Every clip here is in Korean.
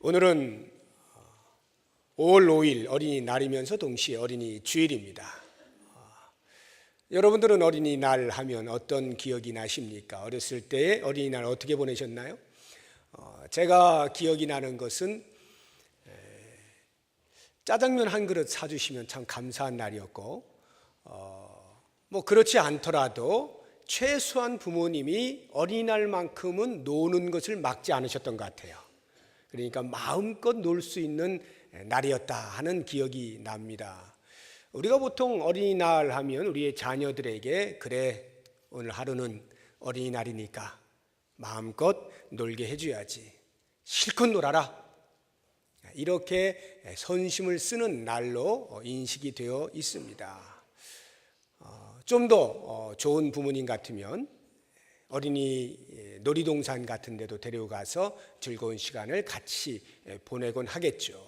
오늘은 5월 5일 어린이날이면서 동시에 어린이 주일입니다. 여러분들은 어린이날 하면 어떤 기억이 나십니까? 어렸을 때 어린이날 어떻게 보내셨나요? 제가 기억이 나는 것은 짜장면 한 그릇 사주시면 참 감사한 날이었고, 뭐 그렇지 않더라도 최소한 부모님이 어린이날만큼은 노는 것을 막지 않으셨던 것 같아요. 그러니까 마음껏 놀 수 있는 날이었다 하는 기억이 납니다. 우리가 보통 어린이날 하면 우리의 자녀들에게 그래, 오늘 하루는 어린이날이니까 마음껏 놀게 해줘야지, 실컷 놀아라, 이렇게 선심을 쓰는 날로 인식이 되어 있습니다. 좀 더 좋은 부모님 같으면 어린이 놀이동산 같은 데도 데려가서 즐거운 시간을 같이 보내곤 하겠죠.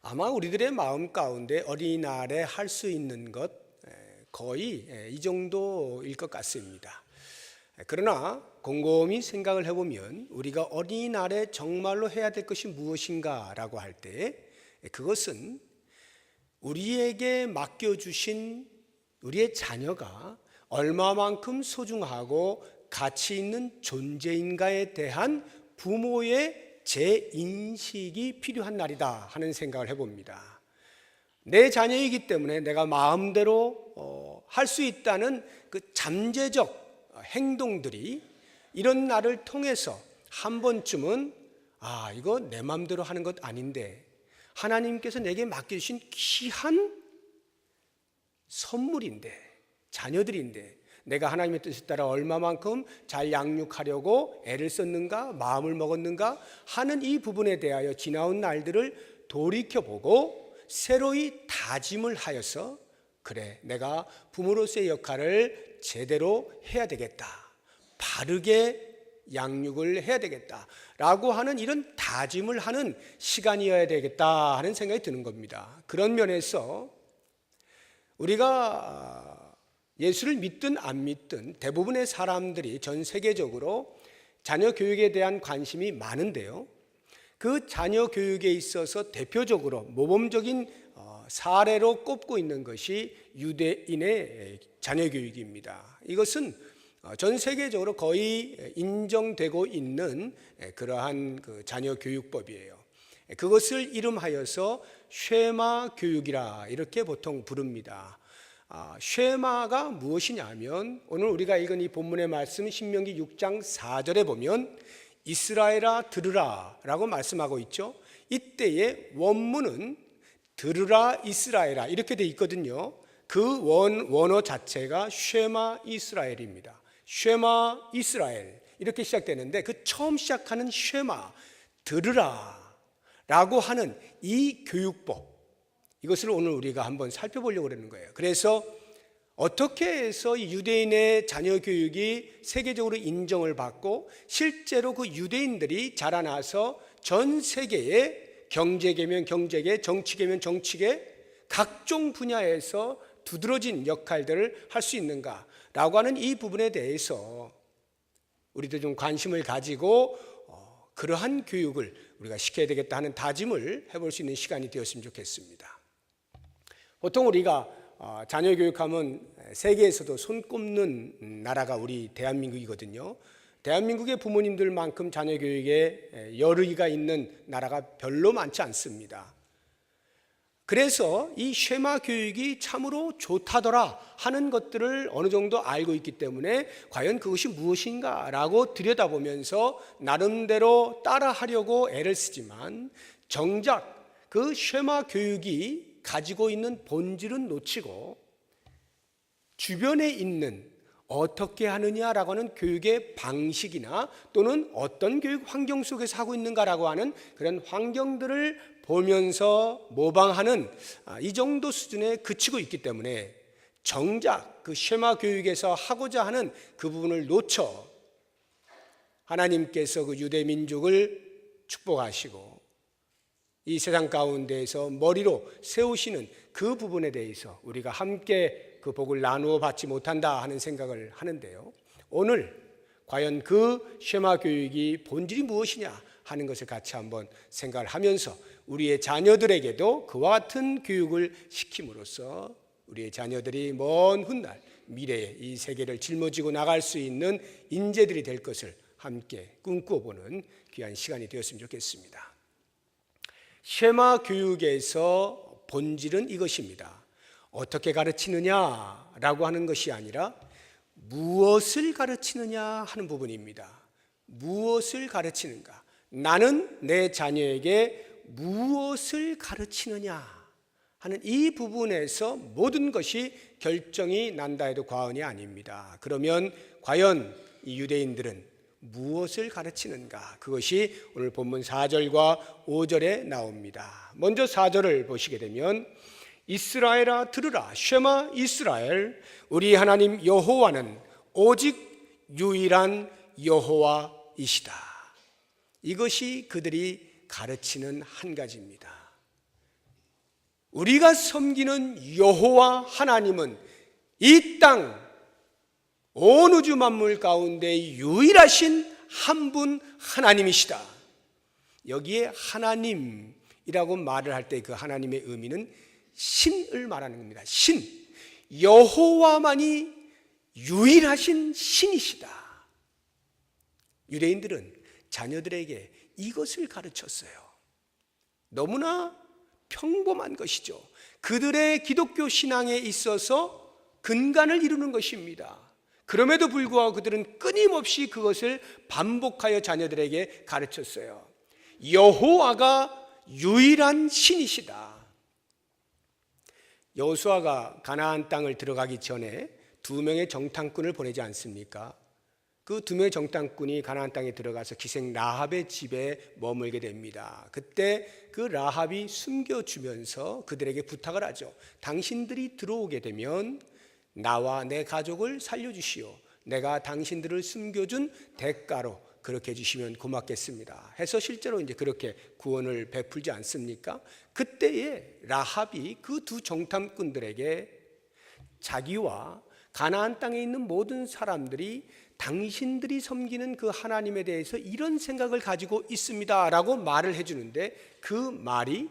아마 우리들의 마음 가운데 어린이날에 할 수 있는 것 거의 이 정도일 것 같습니다. 그러나 곰곰이 생각을 해보면 우리가 어린이날에 정말로 해야 될 것이 무엇인가라고 할 때 그것은 우리에게 맡겨주신 우리의 자녀가 얼마만큼 소중하고 가치 있는 존재인가에 대한 부모의 재인식이 필요한 날이다 하는 생각을 해봅니다. 내 자녀이기 때문에 내가 마음대로 할 수 있다는 그 잠재적 행동들이 이런 날을 통해서 한 번쯤은 이거 내 마음대로 하는 것 아닌데 하나님께서 내게 맡겨주신 귀한 선물인데, 자녀들인데 내가 하나님의 뜻에 따라 얼마만큼 잘 양육하려고 애를 썼는가, 마음을 먹었는가 하는 이 부분에 대하여 지나온 날들을 돌이켜보고 새로이 다짐을 하여서 그래, 내가 부모로서의 역할을 제대로 해야 되겠다, 바르게 양육을 해야 되겠다 라고 하는 이런 다짐을 하는 시간이어야 되겠다 하는 생각이 드는 겁니다. 그런 면에서 우리가 예수를 믿든 안 믿든 대부분의 사람들이 전 세계적으로 자녀 교육에 대한 관심이 많은데요, 그 자녀 교육에 있어서 대표적으로 모범적인 사례로 꼽고 있는 것이 유대인의 자녀 교육입니다. 이것은 전 세계적으로 거의 인정되고 있는 그러한 그 자녀 교육법이에요. 그것을 이름하여서 쉐마 교육이라 이렇게 보통 부릅니다. 쉐마가 무엇이냐면 오늘 우리가 읽은 이 본문의 말씀 신명기 6장 4절에 보면 이스라엘아 들으라 라고 말씀하고 있죠. 이때의 원문은 들으라 이스라엘아 이렇게 돼 있거든요. 그 원어 자체가 쉐마 이스라엘입니다. 쉐마 이스라엘 이렇게 시작되는데 그 처음 시작하는 쉐마, 들으라 라고 하는 이 교육법, 이것을 오늘 우리가 한번 살펴보려고 그러는 거예요. 그래서 어떻게 해서 유대인의 자녀 교육이 세계적으로 인정을 받고 실제로 그 유대인들이 자라나서 전 세계의 경제계면 경제계, 정치계면 정치계 각종 분야에서 두드러진 역할들을 할 수 있는가라고 하는 이 부분에 대해서 우리도 좀 관심을 가지고 그러한 교육을 우리가 시켜야 되겠다 하는 다짐을 해볼 수 있는 시간이 되었으면 좋겠습니다. 보통 우리가 자녀 교육하면 세계에서도 손꼽는 나라가 우리 대한민국이거든요. 대한민국의 부모님들만큼 자녀 교육에 열의가 있는 나라가 별로 많지 않습니다. 그래서 이 쉐마 교육이 참으로 좋다더라 하는 것들을 어느 정도 알고 있기 때문에 과연 그것이 무엇인가라고 들여다보면서 나름대로 따라하려고 애를 쓰지만 정작 그 쉐마 교육이 가지고 있는 본질은 놓치고 주변에 있는 어떻게 하느냐라고 하는 교육의 방식이나 또는 어떤 교육 환경 속에서 하고 있는가라고 하는 그런 환경들을 보면서 모방하는 이 정도 수준에 그치고 있기 때문에 정작 그 쉐마 교육에서 하고자 하는 그 부분을 놓쳐 하나님께서 그 유대 민족을 축복하시고 이 세상 가운데에서 머리로 세우시는 그 부분에 대해서 우리가 함께 그 복을 나누어 받지 못한다 하는 생각을 하는데요, 오늘 과연 그 쉐마 교육이 본질이 무엇이냐 하는 것을 같이 한번 생각을 하면서 우리의 자녀들에게도 그와 같은 교육을 시킴으로써 우리의 자녀들이 먼 훗날 미래에 이 세계를 짊어지고 나갈 수 있는 인재들이 될 것을 함께 꿈꿔보는 귀한 시간이 되었으면 좋겠습니다. 쉐마 교육에서 본질은 이것입니다. 어떻게 가르치느냐라고 하는 것이 아니라 무엇을 가르치느냐 하는 부분입니다. 무엇을 가르치는가? 나는 내 자녀에게 무엇을 가르치느냐 하는 이 부분에서 모든 것이 결정이 난다 해도 과언이 아닙니다. 그러면 과연 이 유대인들은 무엇을 가르치는가? 그것이 오늘 본문 4절과 5절에 나옵니다. 먼저 4절을 보시게 되면 이스라엘아 들으라 쉐마 이스라엘 우리 하나님 여호와는 오직 유일한 여호와이시다. 이것이 그들이 가르치는 한 가지입니다. 우리가 섬기는 여호와 하나님은 이 땅 온 우주 만물 가운데 유일하신 한 분 하나님이시다. 여기에 하나님이라고 말을 할 때 그 하나님의 의미는 신을 말하는 겁니다. 신, 여호와만이 유일하신 신이시다. 유대인들은 자녀들에게 이것을 가르쳤어요. 너무나 평범한 것이죠. 그들의 기독교 신앙에 있어서 근간을 이루는 것입니다. 그럼에도 불구하고 그들은 끊임없이 그것을 반복하여 자녀들에게 가르쳤어요. 여호와가 유일한 신이시다. 여호수아가 가나안 땅을 들어가기 전에 2명의 정탐꾼을 보내지 않습니까? 그 2명의 정탐꾼이 가나안 땅에 들어가서 기생 라합의 집에 머물게 됩니다. 그때 그 라합이 숨겨주면서 그들에게 부탁을 하죠. 당신들이 들어오게 되면 나와 내 가족을 살려주시오. 내가 당신들을 숨겨준 대가로 그렇게 해주시면 고맙겠습니다. 해서 실제로 이제 그렇게 구원을 베풀지 않습니까? 그때에 라합이 그 2 정탐꾼들에게 자기와 가나안 땅에 있는 모든 사람들이 당신들이 섬기는 그 하나님에 대해서 이런 생각을 가지고 있습니다 라고 말을 해주는데 그 말이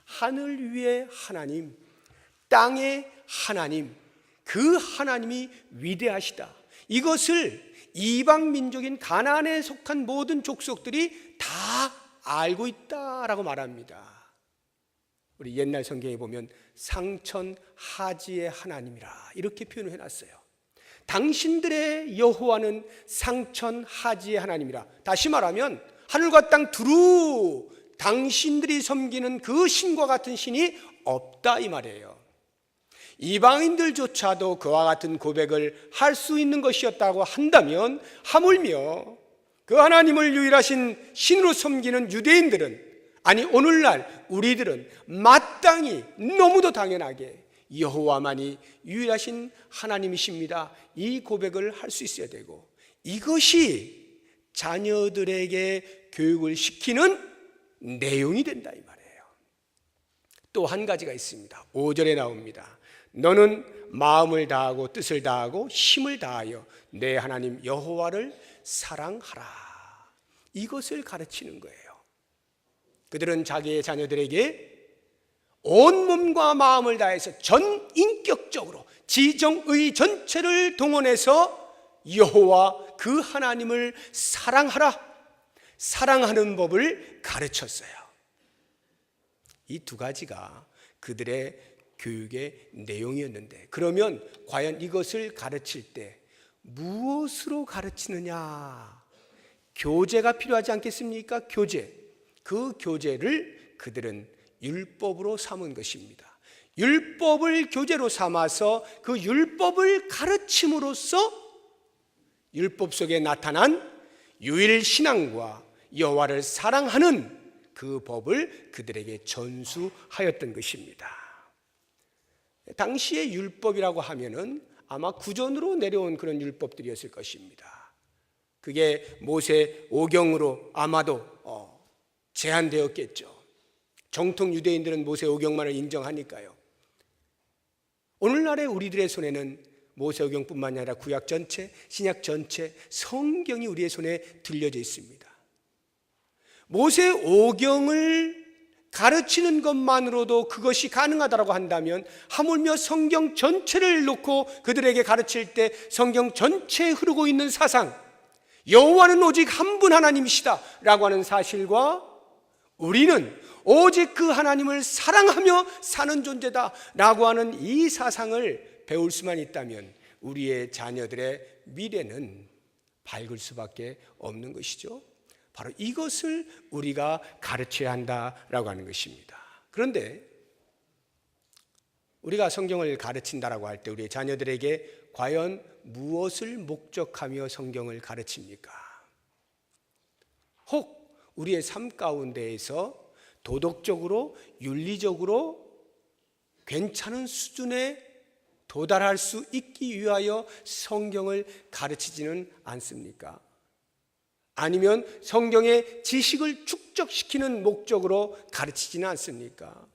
하늘 위의 하나님, 땅의 하나님, 그 하나님이 위대하시다. 이것을 이방 민족인 가나안에 속한 모든 족속들이 다 알고 있다라고 말합니다. 우리 옛날 성경에 보면 상천하지의 하나님이라 이렇게 표현을 해놨어요. 당신들의 여호와는 상천하지의 하나님이라. 다시 말하면 하늘과 땅 두루 당신들이 섬기는 그 신과 같은 신이 없다 이 말이에요. 이방인들조차도 그와 같은 고백을 할 수 있는 것이었다고 한다면 하물며 그 하나님을 유일하신 신으로 섬기는 유대인들은, 아니 오늘날 우리들은 마땅히 너무도 당연하게 여호와만이 유일하신 하나님이십니다, 이 고백을 할 수 있어야 되고, 이것이 자녀들에게 교육을 시키는 내용이 된다 이 말이에요. 또 한 가지가 있습니다. 5절에 나옵니다. 너는 마음을 다하고 뜻을 다하고 힘을 다하여 내 하나님 여호와를 사랑하라. 이것을 가르치는 거예요. 그들은 자기의 자녀들에게 온몸과 마음을 다해서 전인격적으로 지정의 전체를 동원해서 여호와 그 하나님을 사랑하라, 사랑하는 법을 가르쳤어요. 이 2가지가 그들의 교육의 내용이었는데, 그러면 과연 이것을 가르칠 때 무엇으로 가르치느냐? 교재가 필요하지 않겠습니까? 교재. 그 교재를 그들은 율법으로 삼은 것입니다. 율법을 교재로 삼아서 그 율법을 가르침으로써 율법 속에 나타난 유일신앙과 여호와를 사랑하는 그 법을 그들에게 전수하였던 것입니다. 당시의 율법이라고 하면은 아마 구전으로 내려온 그런 율법들이었을 것입니다. 그게 모세 오경으로 아마도 제한되었겠죠. 정통 유대인들은 모세 오경만을 인정하니까요. 오늘날의 우리들의 손에는 모세 오경뿐만 아니라 구약 전체, 신약 전체 성경이 우리의 손에 들려져 있습니다. 모세 오경을 가르치는 것만으로도 그것이 가능하다고 한다면 하물며 성경 전체를 놓고 그들에게 가르칠 때 성경 전체에 흐르고 있는 사상, 여호와는 오직 한 분 하나님이시다 라고 하는 사실과 우리는 오직 그 하나님을 사랑하며 사는 존재다 라고 하는 이 사상을 배울 수만 있다면 우리의 자녀들의 미래는 밝을 수밖에 없는 것이죠. 바로 이것을 우리가 가르쳐야 한다라고 하는 것입니다. 그런데 우리가 성경을 가르친다라고 할 때 우리의 자녀들에게 과연 무엇을 목적하며 성경을 가르칩니까? 혹 우리의 삶 가운데에서 도덕적으로 윤리적으로 괜찮은 수준에 도달할 수 있기 위하여 성경을 가르치지는 않습니까? 아니면 성경의 지식을 축적시키는 목적으로 가르치지는 않습니까?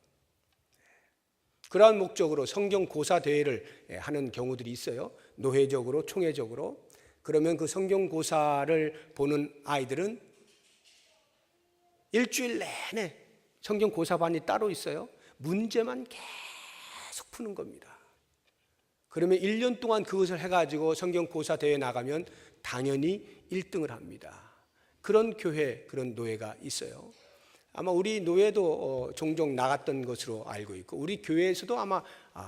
그러한 목적으로 성경 고사 대회를 하는 경우들이 있어요. 노회적으로, 총회적으로. 그러면 그 성경 고사를 보는 아이들은 일주일 내내 성경 고사반이 따로 있어요. 문제만 계속 푸는 겁니다. 그러면 1년 동안 그것을 해가지고 성경 고사 대회 나가면 당연히 1등을 합니다. 그런 교회, 그런 노회가 있어요. 아마 우리 노회도 종종 나갔던 것으로 알고 있고 우리 교회에서도 아마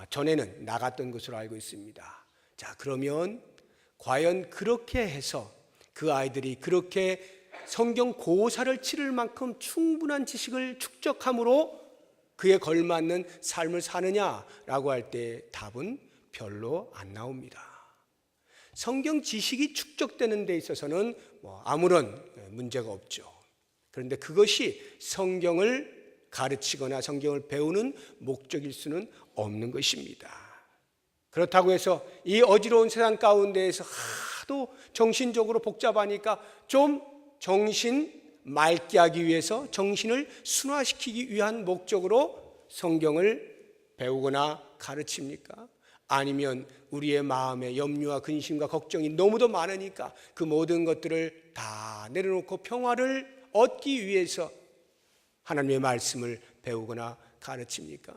전에는 나갔던 것으로 알고 있습니다. 자, 그러면 과연 그렇게 해서 그 아이들이 그렇게 성경 고사를 치를 만큼 충분한 지식을 축적함으로 그에 걸맞는 삶을 사느냐라고 할 때 답은 별로 안 나옵니다. 성경 지식이 축적되는 데 있어서는 아무런 문제가 없죠. 그런데 그것이 성경을 가르치거나 성경을 배우는 목적일 수는 없는 것입니다. 그렇다고 해서 이 어지러운 세상 가운데에서 하도 정신적으로 복잡하니까 좀 정신 맑게 하기 위해서 정신을 순화시키기 위한 목적으로 성경을 배우거나 가르칩니까? 아니면 우리의 마음에 염려와 근심과 걱정이 너무도 많으니까 그 모든 것들을 다 내려놓고 평화를 얻기 위해서 하나님의 말씀을 배우거나 가르칩니까?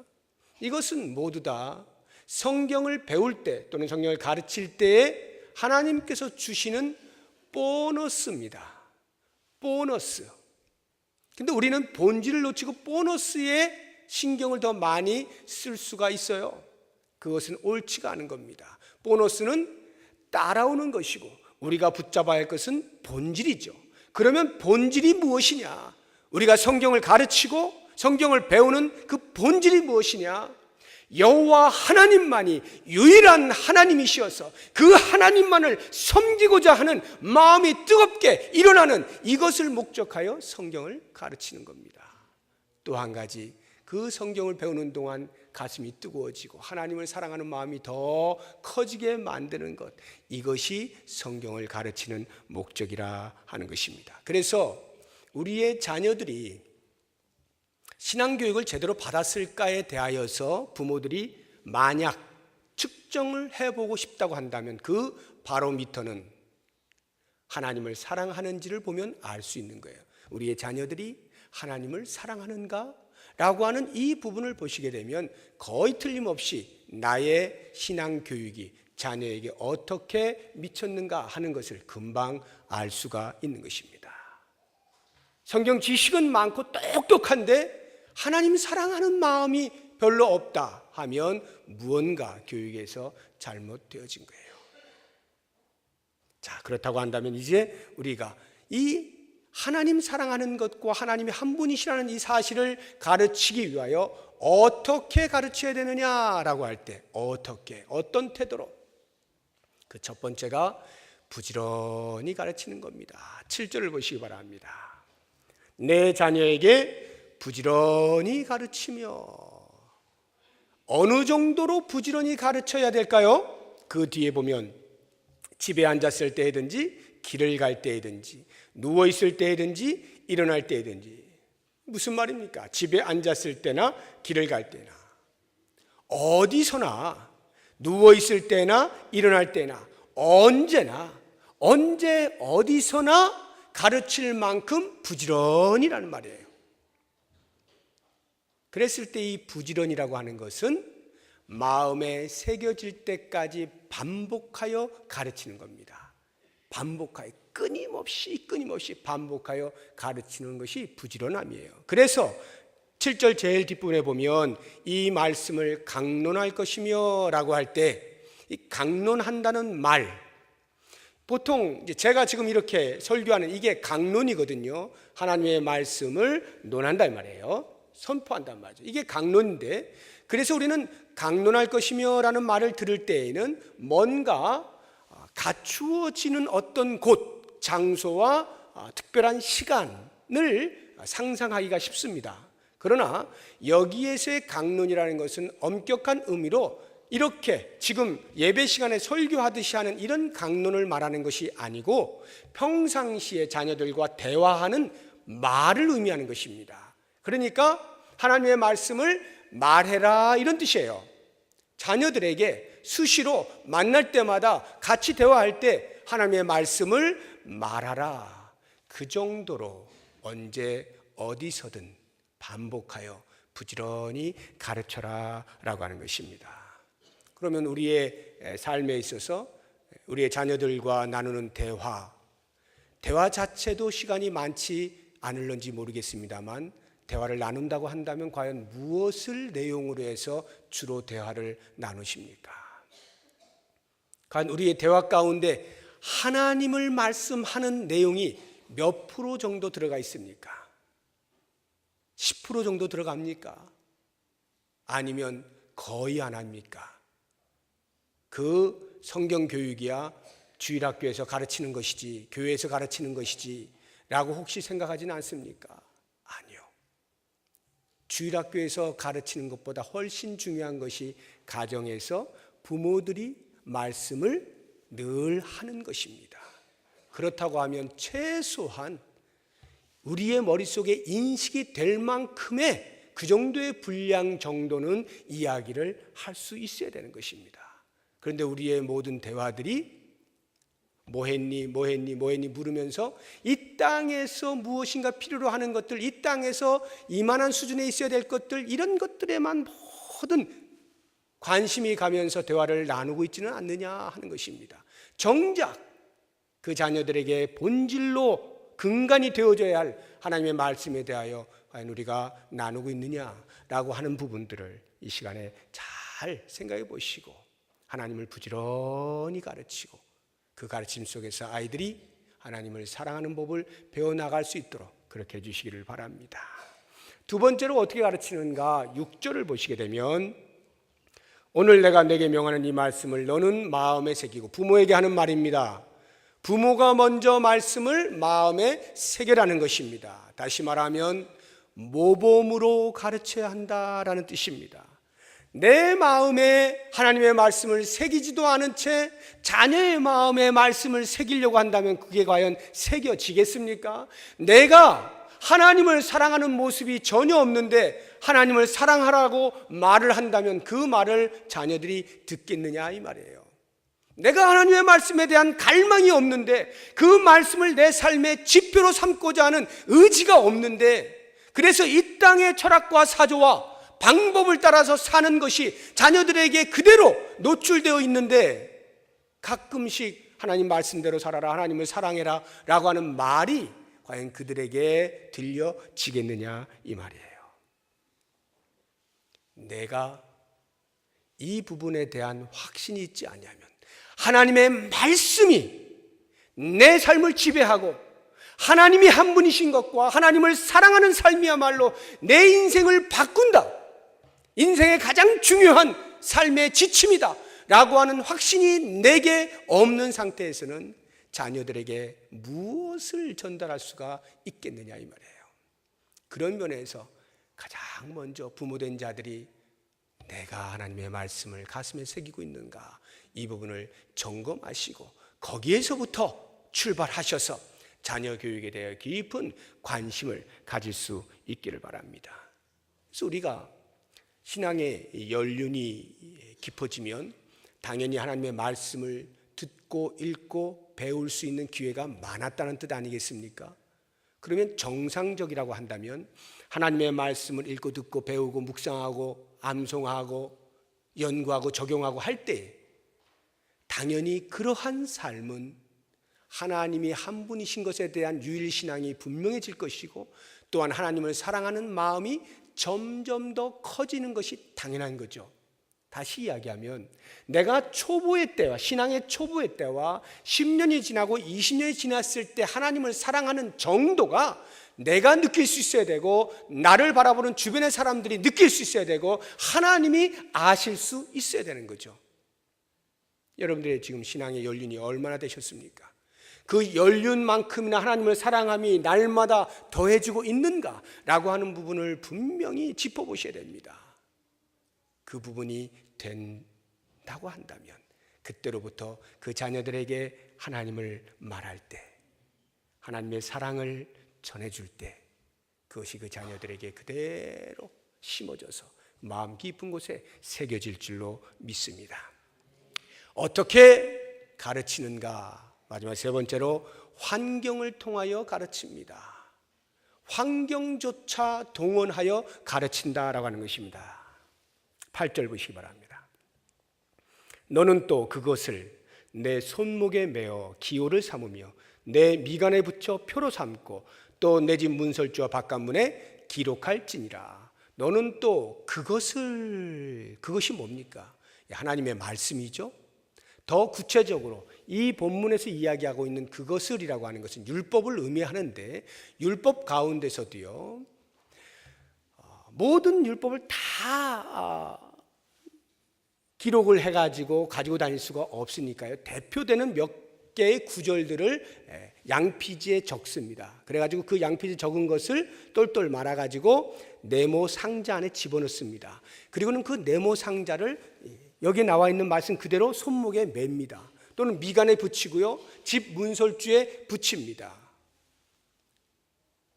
이것은 모두 다 성경을 배울 때 또는 성경을 가르칠 때에 하나님께서 주시는 보너스입니다. 보너스. 근데 우리는 본질을 놓치고 보너스에 신경을 더 많이 쓸 수가 있어요. 그것은 옳지가 않은 겁니다. 보너스는 따라오는 것이고 우리가 붙잡아야 할 것은 본질이죠. 그러면 본질이 무엇이냐? 우리가 성경을 가르치고 성경을 배우는 그 본질이 무엇이냐? 여호와 하나님만이 유일한 하나님이시어서 그 하나님만을 섬기고자 하는 마음이 뜨겁게 일어나는 이것을 목적하여 성경을 가르치는 겁니다. 또 한 가지, 그 성경을 배우는 동안 가슴이 뜨거워지고 하나님을 사랑하는 마음이 더 커지게 만드는 것, 이것이 성경을 가르치는 목적이라 하는 것입니다. 그래서 우리의 자녀들이 신앙교육을 제대로 받았을까에 대하여서 부모들이 만약 측정을 해보고 싶다고 한다면 그 바로미터는 하나님을 사랑하는지를 보면 알 수 있는 거예요. 우리의 자녀들이 하나님을 사랑하는가? 라고 하는 이 부분을 보시게 되면 거의 틀림없이 나의 신앙교육이 자녀에게 어떻게 미쳤는가 하는 것을 금방 알 수가 있는 것입니다. 성경 지식은 많고 똑똑한데 하나님 사랑하는 마음이 별로 없다 하면 무언가 교육에서 잘못되어진 거예요. 자, 그렇다고 한다면 이제 우리가 이 하나님 사랑하는 것과 하나님이 한 분이시라는 이 사실을 가르치기 위하여 어떻게 가르쳐야 되느냐라고 할 때 어떻게, 어떤 태도로? 그 첫 번째가 부지런히 가르치는 겁니다. 7절을 보시기 바랍니다. 내 자녀에게 부지런히 가르치며. 어느 정도로 부지런히 가르쳐야 될까요? 그 뒤에 보면 집에 앉았을 때든지 길을 갈 때든지 누워있을 때든지 일어날 때든지. 무슨 말입니까? 집에 앉았을 때나 길을 갈 때나 어디서나 누워있을 때나 일어날 때나 언제나 언제 어디서나 가르칠 만큼 부지런히라는 말이에요. 그랬을 때 이 부지런이라고 하는 것은 마음에 새겨질 때까지 반복하여 가르치는 겁니다. 반복하여 끊임없이 반복하여 가르치는 것이 부지런함이에요. 그래서 7절 제일 뒷부분에 보면 이 말씀을 강론할 것이며 라고 할 때 이 강론한다는 말, 보통 제가 지금 이렇게 설교하는 이게 강론이거든요. 하나님의 말씀을 논한다 이 말이에요. 선포한단 말이죠. 이게 강론인데, 그래서 우리는 강론할 것이며 라는 말을 들을 때에는 뭔가 갖추어지는 어떤 곳, 장소와 특별한 시간을 상상하기가 쉽습니다. 그러나 여기에서의 강론이라는 것은 엄격한 의미로 이렇게 지금 예배 시간에 설교하듯이 하는 이런 강론을 말하는 것이 아니고 평상시에 자녀들과 대화하는 말을 의미하는 것입니다. 그러니까 하나님의 말씀을 말해라 이런 뜻이에요. 자녀들에게 수시로 만날 때마다 같이 대화할 때 하나님의 말씀을 말하라. 그 정도로 언제 어디서든 반복하여 부지런히 가르쳐라 라고 하는 것입니다. 그러면 우리의 삶에 있어서 우리의 자녀들과 나누는 대화 자체도 시간이 많지 않을런지 모르겠습니다만 대화를 나눈다고 한다면 과연 무엇을 내용으로 해서 주로 대화를 나누십니까? 과연 우리의 대화 가운데 하나님을 말씀하는 내용이 몇 프로 정도 들어가 있습니까? 10% 정도 들어갑니까? 아니면 거의 안 합니까? 그 성경 교육이야 주일학교에서 가르치는 것이지, 교회에서 가르치는 것이지 라고 혹시 생각하지는 않습니까? 아니요. 주일학교에서 가르치는 것보다 훨씬 중요한 것이 가정에서 부모들이 말씀을 늘 하는 것입니다. 그렇다고 하면 최소한 우리의 머릿속에 인식이 될 만큼의 그 정도의 분량 정도는 이야기를 할 수 있어야 되는 것입니다. 그런데 우리의 모든 대화들이 뭐 했니 물으면서 이 땅에서 무엇인가 필요로 하는 것들, 이 땅에서 이만한 수준에 있어야 될 것들, 이런 것들에만 모든 관심이 가면서 대화를 나누고 있지는 않느냐 하는 것입니다. 정작 그 자녀들에게 본질로 근간이 되어줘야 할 하나님의 말씀에 대하여 과연 우리가 나누고 있느냐라고 하는 부분들을 이 시간에 잘 생각해 보시고 하나님을 부지런히 가르치고 그 가르침 속에서 아이들이 하나님을 사랑하는 법을 배워나갈 수 있도록 그렇게 해주시기를 바랍니다. 두 번째로 어떻게 가르치는가 6절을 보시게 되면 오늘 내가 내게 명하는 이 말씀을 너는 마음에 새기고, 부모에게 하는 말입니다. 부모가 먼저 말씀을 마음에 새겨라는 것입니다. 다시 말하면 모범으로 가르쳐야 한다라는 뜻입니다. 내 마음에 하나님의 말씀을 새기지도 않은 채 자녀의 마음에 말씀을 새기려고 한다면 그게 과연 새겨지겠습니까? 내가 하나님을 사랑하는 모습이 전혀 없는데 하나님을 사랑하라고 말을 한다면 그 말을 자녀들이 듣겠느냐 이 말이에요. 내가 하나님의 말씀에 대한 갈망이 없는데 그 말씀을 내 삶의 지표로 삼고자 하는 의지가 없는데, 그래서 이 땅의 철학과 사조와 방법을 따라서 사는 것이 자녀들에게 그대로 노출되어 있는데 가끔씩 하나님 말씀대로 살아라, 하나님을 사랑해라 라고 하는 말이 과연 그들에게 들려지겠느냐 이 말이에요. 내가 이 부분에 대한 확신이 있지 않냐면, 하나님의 말씀이 내 삶을 지배하고 하나님이 한 분이신 것과 하나님을 사랑하는 삶이야말로 내 인생을 바꾼다, 인생의 가장 중요한 삶의 지침이다 라고 하는 확신이 내게 없는 상태에서는 자녀들에게 무엇을 전달할 수가 있겠느냐 이 말이에요. 그런 면에서 가장 먼저 부모된 자들이 내가 하나님의 말씀을 가슴에 새기고 있는가, 이 부분을 점검하시고 거기에서부터 출발하셔서 자녀 교육에 대해 깊은 관심을 가질 수 있기를 바랍니다. 그래서 우리가 신앙의 연륜이 깊어지면 당연히 하나님의 말씀을 듣고 읽고 배울 수 있는 기회가 많았다는 뜻 아니겠습니까? 그러면 정상적이라고 한다면 하나님의 말씀을 읽고 듣고 배우고 묵상하고 암송하고 연구하고 적용하고 할 때 당연히 그러한 삶은 하나님이 한 분이신 것에 대한 유일신앙이 분명해질 것이고 또한 하나님을 사랑하는 마음이 점점 더 커지는 것이 당연한 거죠. 다시 이야기하면 내가 초보의 때와 신앙의 초보의 때와 10년이 지나고 20년이 지났을 때 하나님을 사랑하는 정도가 내가 느낄 수 있어야 되고 나를 바라보는 주변의 사람들이 느낄 수 있어야 되고 하나님이 아실 수 있어야 되는 거죠. 여러분들의 지금 신앙의 연륜이 얼마나 되셨습니까? 그 연륜만큼이나 하나님을 사랑함이 날마다 더해지고 있는가라고 하는 부분을 분명히 짚어보셔야 됩니다. 그 부분이 된다고 한다면 그때로부터 그 자녀들에게 하나님을 말할 때, 하나님의 사랑을 전해줄 때 그것이 그 자녀들에게 그대로 심어져서 마음 깊은 곳에 새겨질 줄로 믿습니다. 어떻게 가르치는가? 마지막 세 번째로 환경을 통하여 가르칩니다. 환경조차 동원하여 가르친다라고 하는 것입니다. 8절 보시기 바랍니다. 너는 또 그것을 내 손목에 메어 기호를 삼으며 내 미간에 붙여 표로 삼고 또 내 집 문설주와 바깥문에 기록할지니라. 너는 또 그것이 뭡니까? 하나님의 말씀이죠. 더 구체적으로 이 본문에서 이야기하고 있는 그것을이라고 하는 것은 율법을 의미하는데 율법 가운데서도요 모든 율법을 다 기록을 해가지고 가지고 다닐 수가 없으니까요 대표되는 몇 개의 구절들을 양피지에 적습니다. 그래가지고 그 양피지에 적은 것을 똘똘 말아가지고 네모 상자 안에 집어넣습니다. 그리고는 그 네모 상자를 여기 나와 있는 말씀 그대로 손목에 맵니다. 또는 미간에 붙이고요 집 문설주에 붙입니다.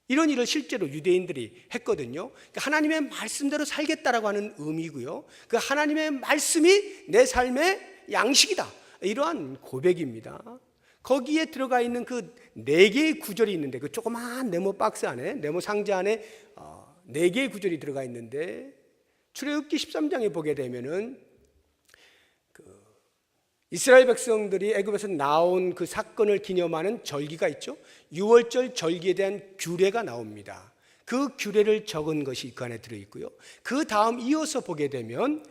이런 일을 실제로 유대인들이 했거든요. 그러니까 하나님의 말씀대로 살겠다라고 하는 의미고요. 그 하나님의 말씀이 내 삶의 양식이다. 이러한 고백입니다. 거기에 들어가 있는 그 4개의 구절이 있는데 그 조그마한 네모 박스 안에 네모 상자 안에 4개의 구절이 들어가 있는데 출애굽기 13장에 보게 되면은 이스라엘 백성들이 애굽에서 나온 그 사건을 기념하는 절기가 있죠. 6월절 절기에 대한 규례가 나옵니다. 그 규례를 적은 것이 그 안에 들어있고요. 그 다음 이어서 보게 되면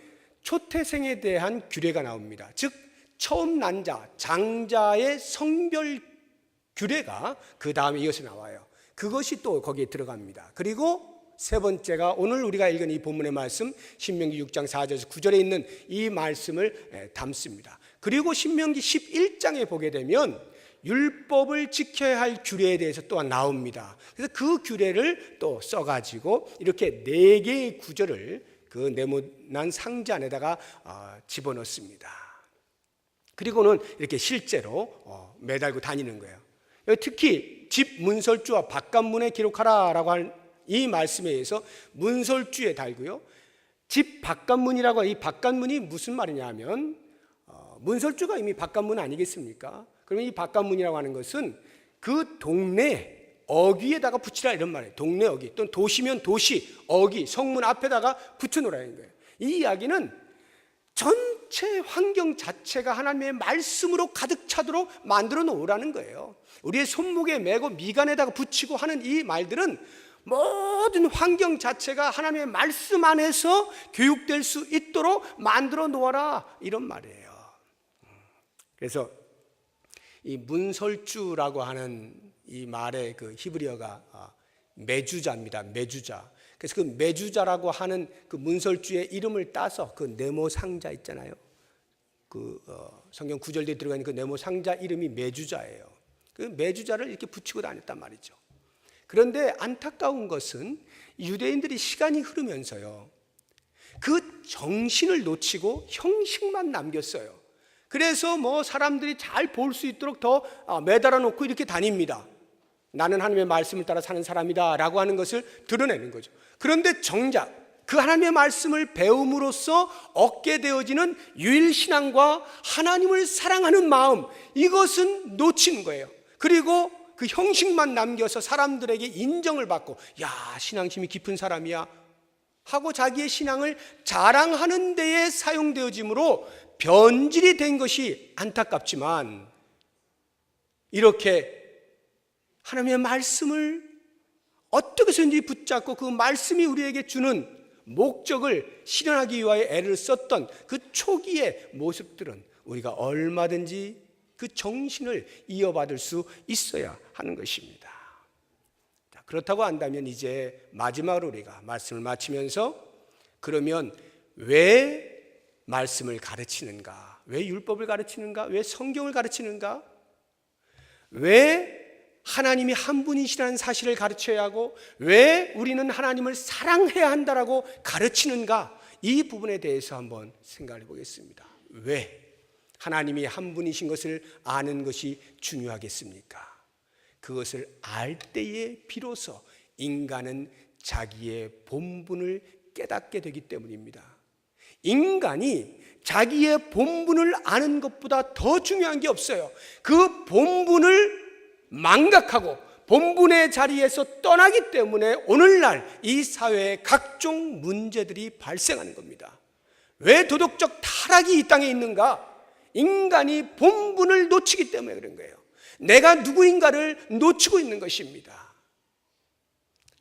초태생에 대한 규례가 나옵니다. 즉 처음 난 자, 장자의 성별 규례가 그 다음에 이어서 나와요. 그것이 또 거기에 들어갑니다. 그리고 세 번째가 오늘 우리가 읽은 이 본문의 말씀 신명기 6장 4절에서 9절에 있는 이 말씀을 담습니다. 그리고 신명기 11장에 보게 되면 율법을 지켜야 할 규례에 대해서 또한 나옵니다. 그래서 그 규례를 또 써가지고 이렇게 4개의 구절을 그 네모난 상자 안에다가 집어넣습니다. 그리고는 이렇게 실제로 매달고 다니는 거예요. 특히 집 문설주와 바깥문에 기록하라라고 한 이 말씀에 의해서 문설주에 달고요. 집 바깥문이라고 이 바깥문이 무슨 말이냐 하면 문설주가 이미 바깥문 아니겠습니까? 그러면 이 바깥문이라고 하는 것은 그 동네 어귀에다가 붙이라 이런 말이에요. 동네 어귀 또는 도시면 도시 어귀 성문 앞에다가 붙여놓으라는 거예요. 이 이야기는 전체 환경 자체가 하나님의 말씀으로 가득 차도록 만들어 놓으라는 거예요. 우리의 손목에 메고 미간에다가 붙이고 하는 이 말들은 모든 환경 자체가 하나님의 말씀 안에서 교육될 수 있도록 만들어 놓아라 이런 말이에요. 그래서 이 문설주라고 하는 이 말의 그 히브리어가 메주자입니다. 메주자. 그래서 그 메주자라고 하는 그 문설주의 이름을 따서 그 네모 상자 있잖아요. 그 성경 구절대에 들어가 있는 그 네모 상자 이름이 메주자예요. 그 메주자를 이렇게 붙이고 다녔단 말이죠. 그런데 안타까운 것은 유대인들이 시간이 흐르면서요 그 정신을 놓치고 형식만 남겼어요. 그래서 뭐 사람들이 잘 볼 수 있도록 더 매달아 놓고 이렇게 다닙니다. 나는 하나님의 말씀을 따라 사는 사람이다 라고 하는 것을 드러내는 거죠. 그런데 정작 그 하나님의 말씀을 배움으로써 얻게 되어지는 유일신앙과 하나님을 사랑하는 마음, 이것은 놓치는 거예요. 그리고 그 형식만 남겨서 사람들에게 인정을 받고, 야, 신앙심이 깊은 사람이야 하고 자기의 신앙을 자랑하는 데에 사용되어지므로 변질이 된 것이 안타깝지만, 이렇게 하나님의 말씀을 어떻게 해서든지 붙잡고 그 말씀이 우리에게 주는 목적을 실현하기 위하여 애를 썼던 그 초기의 모습들은 우리가 얼마든지 그 정신을 이어받을 수 있어야 하는 것입니다. 그렇다고 한다면 이제 마지막으로 우리가 말씀을 마치면서, 그러면 왜 말씀을 가르치는가? 왜 율법을 가르치는가? 왜 성경을 가르치는가? 왜 하나님이 한 분이시라는 사실을 가르쳐야 하고, 왜 우리는 하나님을 사랑해야 한다라고 가르치는가? 이 부분에 대해서 한번 생각해 보겠습니다. 왜 하나님이 한 분이신 것을 아는 것이 중요하겠습니까? 그것을 알 때에 비로소 인간은 자기의 본분을 깨닫게 되기 때문입니다. 인간이 자기의 본분을 아는 것보다 더 중요한 게 없어요. 그 본분을 망각하고 본분의 자리에서 떠나기 때문에 오늘날 이 사회에 각종 문제들이 발생하는 겁니다. 왜 도덕적 타락이 이 땅에 있는가? 인간이 본분을 놓치기 때문에 그런 거예요. 내가 누구인가를 놓치고 있는 것입니다.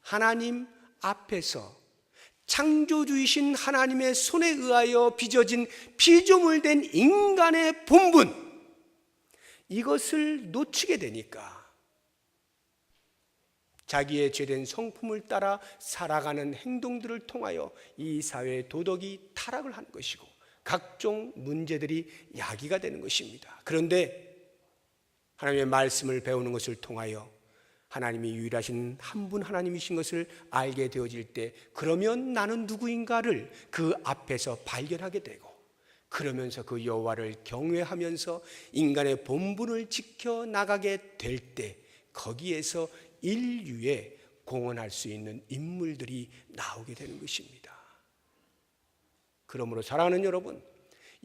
하나님 앞에서 창조주이신 하나님의 손에 의하여 빚어진 피조물된 인간의 본분, 이것을 놓치게 되니까 자기의 죄된 성품을 따라 살아가는 행동들을 통하여 이 사회의 도덕이 타락을 하는 것이고 각종 문제들이 야기가 되는 것입니다. 그런데 하나님의 말씀을 배우는 것을 통하여 하나님이 유일하신 한 분 하나님이신 것을 알게 되어질 때, 그러면 나는 누구인가를 그 앞에서 발견하게 되고, 그러면서 그 여호와를 경외하면서 인간의 본분을 지켜 나가게 될 때, 거기에서 인류에 공헌할 수 있는 인물들이 나오게 되는 것입니다. 그러므로 사랑하는 여러분,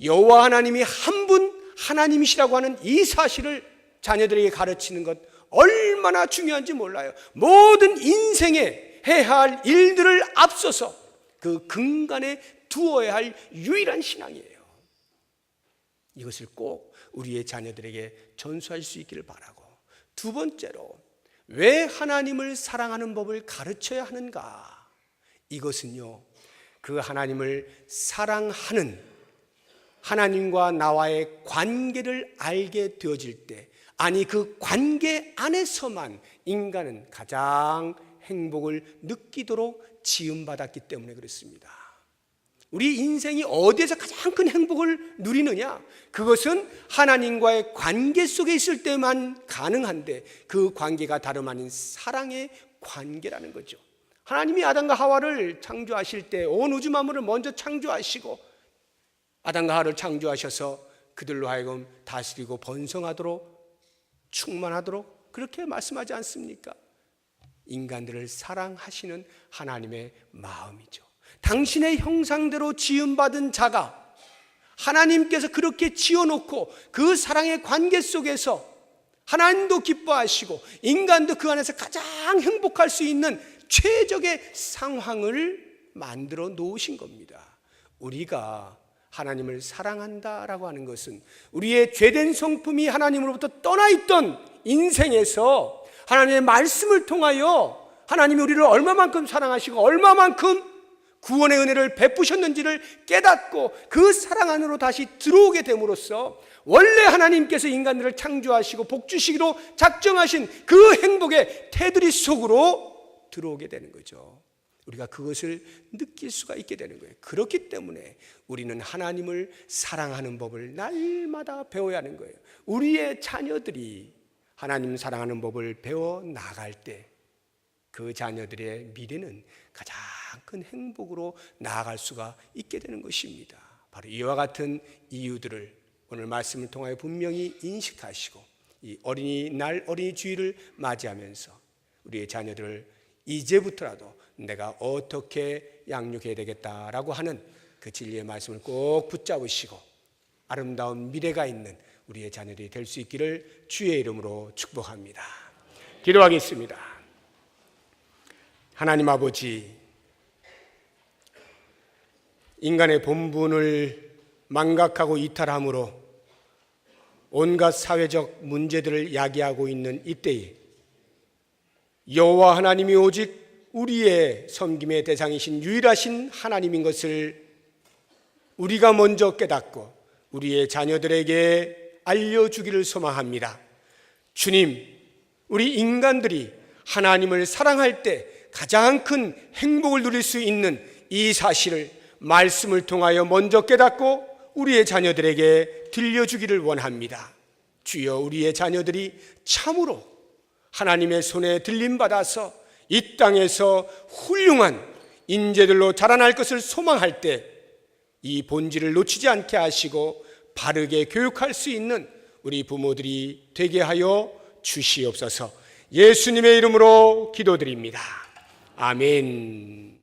여호와 하나님이 한 분 하나님이시라고 하는 이 사실을 자녀들에게 가르치는 것 얼마나 중요한지 몰라요. 모든 인생에 해야 할 일들을 앞서서 그 근간에 두어야 할 유일한 신앙이에요. 이것을 꼭 우리의 자녀들에게 전수할 수 있기를 바라고, 두 번째로 왜 하나님을 사랑하는 법을 가르쳐야 하는가? 이것은요, 그 하나님을 사랑하는 하나님과 나와의 관계를 알게 되어질 때, 아니 그 관계 안에서만 인간은 가장 행복을 느끼도록 지음받았기 때문에 그렇습니다. 우리 인생이 어디에서 가장 큰 행복을 누리느냐? 그것은 하나님과의 관계 속에 있을 때만 가능한데, 그 관계가 다름 아닌 사랑의 관계라는 거죠. 하나님이 아담과 하와를 창조하실 때 온 우주 만물을 먼저 창조하시고 아담과 하와를 창조하셔서 그들로 하여금 다스리고 번성하도록 충만하도록 그렇게 말씀하지 않습니까? 인간들을 사랑하시는 하나님의 마음이죠. 당신의 형상대로 지음받은 자가 하나님께서 그렇게 지어놓고 그 사랑의 관계 속에서 하나님도 기뻐하시고 인간도 그 안에서 가장 행복할 수 있는 최적의 상황을 만들어 놓으신 겁니다. 우리가 하나님을 사랑한다라고 하는 것은 우리의 죄된 성품이 하나님으로부터 떠나 있던 인생에서 하나님의 말씀을 통하여 하나님이 우리를 얼마만큼 사랑하시고 얼마만큼 구원의 은혜를 베푸셨는지를 깨닫고 그 사랑 안으로 다시 들어오게 됨으로써 원래 하나님께서 인간들을 창조하시고 복주시기로 작정하신 그 행복의 테두리 속으로 들어오게 되는 거죠. 우리가 그것을 느낄 수가 있게 되는 거예요. 그렇기 때문에 우리는 하나님을 사랑하는 법을 날마다 배워야 하는 거예요. 우리의 자녀들이 하나님 사랑하는 법을 배워 나갈 때 그 자녀들의 미래는 가장 큰 행복으로 나아갈 수가 있게 되는 것입니다. 바로 이와 같은 이유들을 오늘 말씀을 통하여 분명히 인식하시고 이 어린이날 어린이 주일을 맞이하면서 우리의 자녀들을 이제부터라도 내가 어떻게 양육해야 되겠다라고 하는 그 진리의 말씀을 꼭 붙잡으시고 아름다운 미래가 있는 우리의 자녀들이 될 수 있기를 주의 이름으로 축복합니다. 기도하겠습니다. 하나님 아버지, 인간의 본분을 망각하고 이탈함으로 온갖 사회적 문제들을 야기하고 있는 이때에 여호와 하나님이 오직 우리의 섬김의 대상이신 유일하신 하나님인 것을 우리가 먼저 깨닫고 우리의 자녀들에게 알려주기를 소망합니다. 주님, 우리 인간들이 하나님을 사랑할 때 가장 큰 행복을 누릴 수 있는 이 사실을 말씀을 통하여 먼저 깨닫고 우리의 자녀들에게 들려주기를 원합니다. 주여, 우리의 자녀들이 참으로 하나님의 손에 들림받아서 이 땅에서 훌륭한 인재들로 자라날 것을 소망할 때 이 본질을 놓치지 않게 하시고 바르게 교육할 수 있는 우리 부모들이 되게 하여 주시옵소서. 예수님의 이름으로 기도드립니다. 아멘.